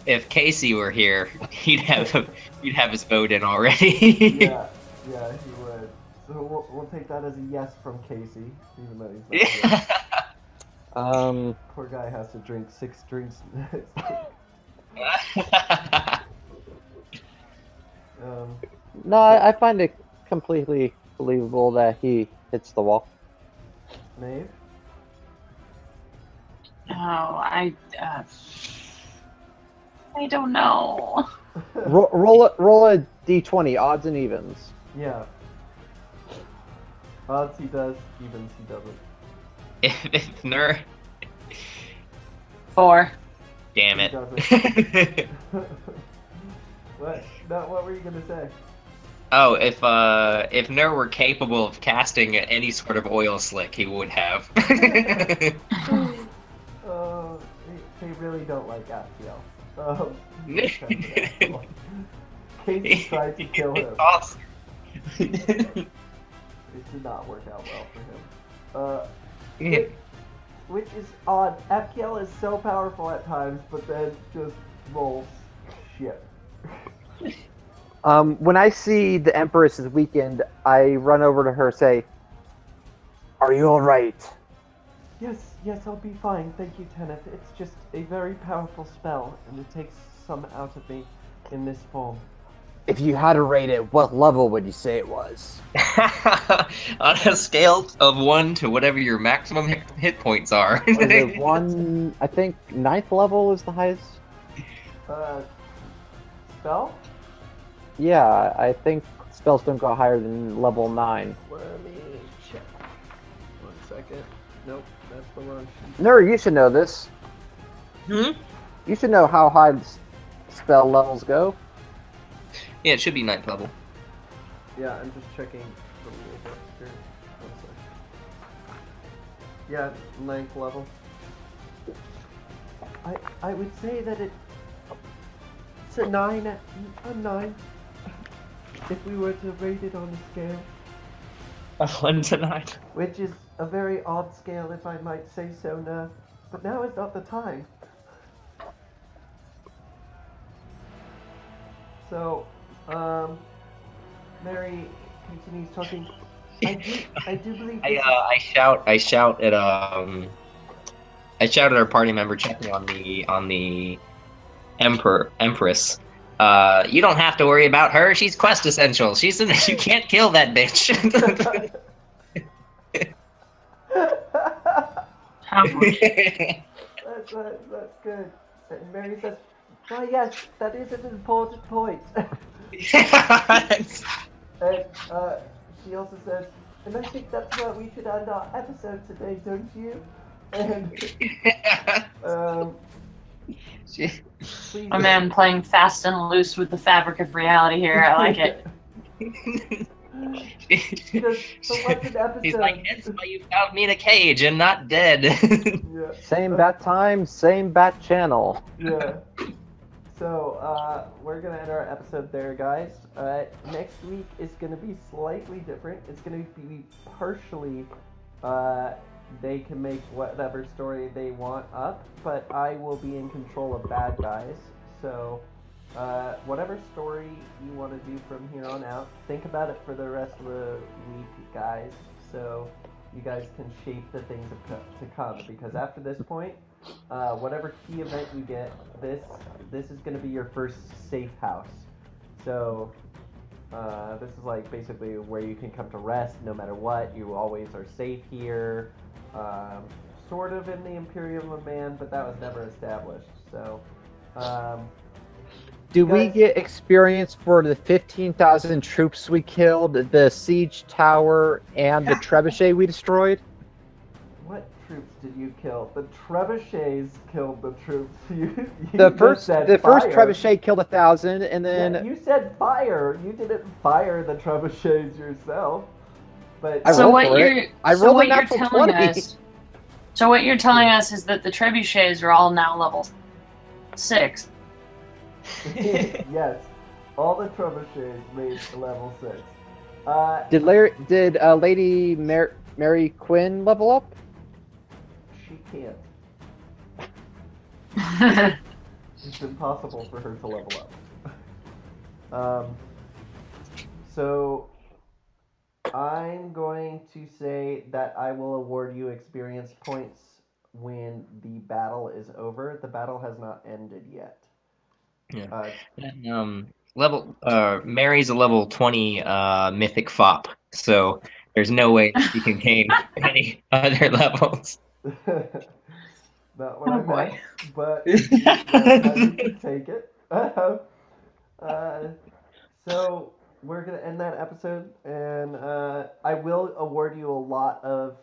If Casey were here, he'd have his vote in already. Yeah, he would. So we'll take that as a yes from Casey, even though he's not here. Poor guy has to drink 6 drinks. No, I find it completely believable that he hits the wall. Maeve? Oh, I don't know. Roll a d20, odds and evens. Yeah. Odds he does, evens he doesn't. if Nur, 4. damn He it. doesn't. What? No, what were you gonna say? Oh, if Nur were capable of casting any sort of oil slick, he would have. They really don't like Astiel. Casey tried to kill him. Awesome. It did not work out well for him. Which is odd. Astiel is so powerful at times, but then just rolls shit. When I see the Empress is weakened, I run over to her, say, "Are you all right?" Yes, I'll be fine. Thank you, Tenneth. It's just a very powerful spell, and it takes some out of me in this form. If you had to rate it, what level would you say it was? On a scale of 1 to whatever your maximum hit points are. Was it 1? I think 9th level is the highest. Spell? Yeah, I think spells don't go higher than level 9. Let me check. 1 second. Nope, that's the wrong sheet. Nur, you should know this. Hmm? You should know how high spell levels go. Yeah, it should be 9th level. Yeah, I'm just checking the rule book here. 1 second. Yeah, 9th level. I would say that it's a 9. A 9. If we were to rate it on a scale. A 1 to 9. Which is a very odd scale, if I might say so, now. But now is not the time. So, Mary continues talking. I do believe. I shout at our party member checking on the Empress. You don't have to worry about her. She's quest essential. You can't kill that bitch. That's good. And Mary says, "Why, yes, that is an important point." And she also says, "And I think that's where we should end our episode today, don't you?" And please. A man playing fast and loose with the fabric of reality here. I like it. He's like, "Hence why you found me in a cage and not dead." Yeah. Same bat time, same bat channel. Yeah. So, we're gonna end our episode there, guys. Next week is gonna be slightly different. It's gonna be partially, they can make whatever story they want up, but I will be in control of bad guys. So, whatever story you want to do from here on out, think about it for the rest of the week, guys. So, you guys can shape the things to come. Because after this point, whatever key event you get, this is going to be your first safe house. So this is like basically where you can come to rest no matter what. You always are safe here. Sort of in the Imperium of Man, but that was never established. So. Do we get experience for the 15,000 troops we killed, the siege tower, and the trebuchet we destroyed? What troops did you kill? The trebuchets killed the troops. You The just first said first fire. trebuchet killed 1,000, and then Yeah, you said fire. You didn't fire the trebuchets yourself. But I So rolled what for you're it. I so rolled a what you're natural telling 20. us. So what you're telling us is that the trebuchets are all now level 6. yes, all the trebuchets made level 6. Did Lady Mary Quinn level up? She can't. It's impossible for her to level up. So I'm going to say that I will award you experience points when the battle is over. The battle has not ended yet. Yeah. Mary's a level 20 mythic fop, so there's no way you can gain any other levels. Not what Oh, I boy. meant, but that's how you can take it. So we're gonna end that episode, and I will award you a lot of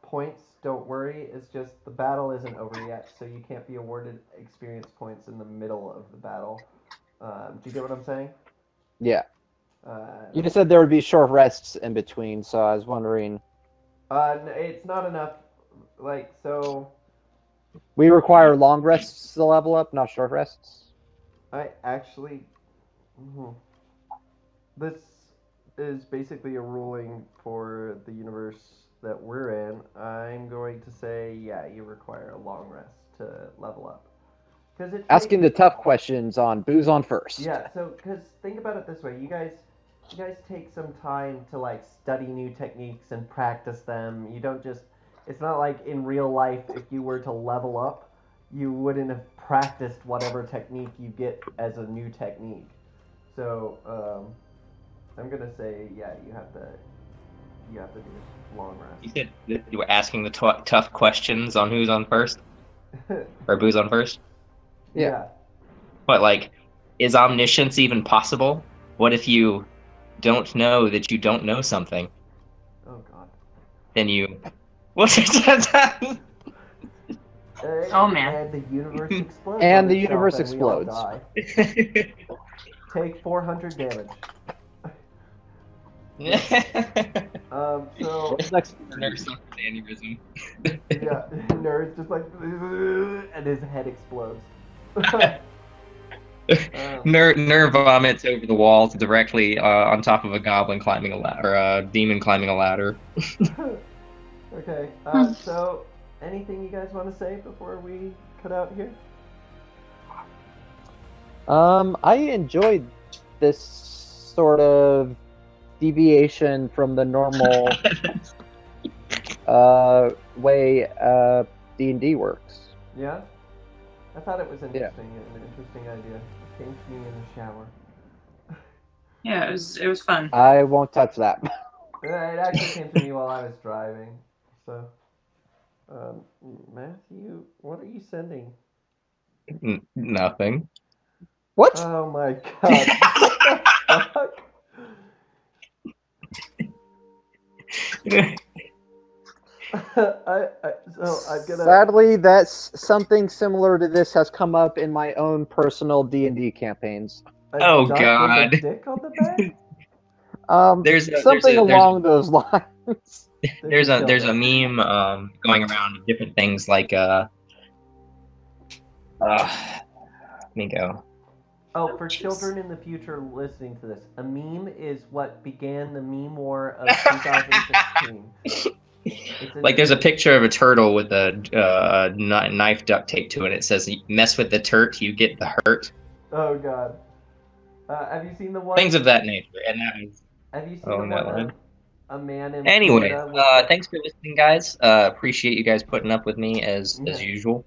points. Don't worry, it's just the battle isn't over yet, so you can't be awarded experience points in the middle of the battle. Do you get what I'm saying? Yeah. You just said there would be short rests in between, so I was wondering. It's not enough. Like so. We require long rests to level up, not short rests. I actually. This is basically a ruling for the universe that we're in. I'm going to say, yeah, you require a long rest to level up. Because it Asking the tough questions on Booze on First. Yeah, so because think about it this way, you guys take some time to like study new techniques and practice them. You don't just. It's not like in real life if you were to level up, you wouldn't have practiced whatever technique you get as a new technique. So I'm gonna say, yeah, you have to do long You rest. said that you were asking the tough questions on who's on first or Boo's on first. Yeah. But like, is omniscience even possible? What if you don't know that you don't know something? Oh god. Then you. What's that? Oh, man. And the universe explodes. And on the itself universe and we all explodes. die. Take 400 damage. So What's next? Nurse suffers aneurysm. yeah, Nerd's just like, and his head explodes. Nerd vomits over the walls directly on top of a goblin climbing a ladder, or a demon climbing a ladder. Okay, so anything you guys want to say before we cut out here? I enjoyed this sort of deviation from the normal way D&D works. Yeah? I thought it was interesting, an interesting idea. It came to me in the shower. Yeah, it was fun. I won't touch that. It actually came to me while I was driving. So, Matthew, what are you sending? Nothing. What? Oh my god. What the fuck? So I'm gonna. Sadly, that's something similar to this has come up in my own personal D&D campaign. A Oh, duck God. With a dick on the back? Something along those lines. There's a meme going around of different things like let me go. Oh, for children in the future listening to this, a meme is what began the meme war of 2016. Like there's a picture of a turtle with a knife duct taped to it. It says, "Mess with the turt, you get the hurt." Oh god. Have you seen the one? Things of that nature, and that was. Have you seen Oh, the that one? line. a man in Anyway, Florida with thanks for listening, guys. Appreciate you guys putting up with me as Yeah. usual.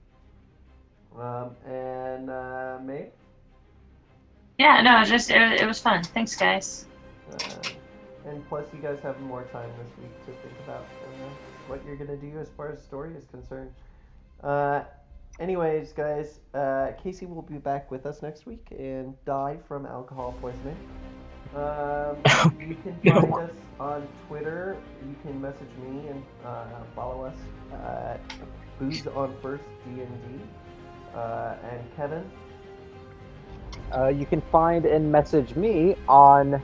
and May. Yeah, no, it was fun. Thanks, guys. And plus, you guys have more time this week to think about what you're gonna do as far as story is concerned. Anyways, guys, Casey will be back with us next week and die from alcohol poisoning. You can find us on Twitter. You can message me and follow us at Booze on First D&D. And Kevin. You can find and message me on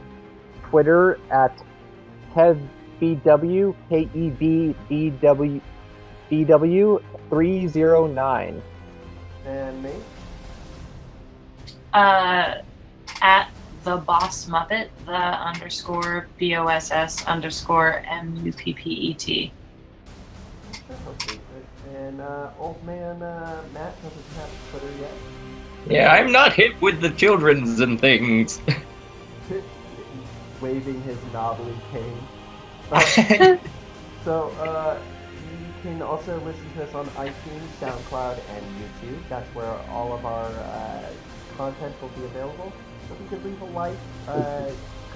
Twitter at KevBW, KEBBW309. And me. At the Boss Muppet, the underscore BOSS underscore MUPPET. And old man Matt doesn't have Twitter yet. Yeah, I'm not hip with the children's and things. Waving his knobbly cane. So, you can also listen to us on iTunes, SoundCloud, and YouTube. That's where all of our content will be available. So if you could leave a like,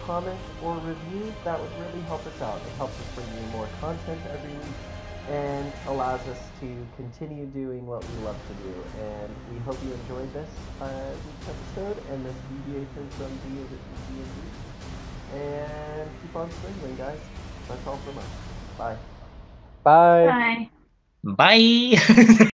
comment, or review, that would really help us out. It helps us bring you more content every week and allows us to continue doing what we love to do. And we hope you enjoyed this week's episode and this deviation from D&D. And keep on swinging, guys. That's all from us. Bye. Bye. Bye. Bye.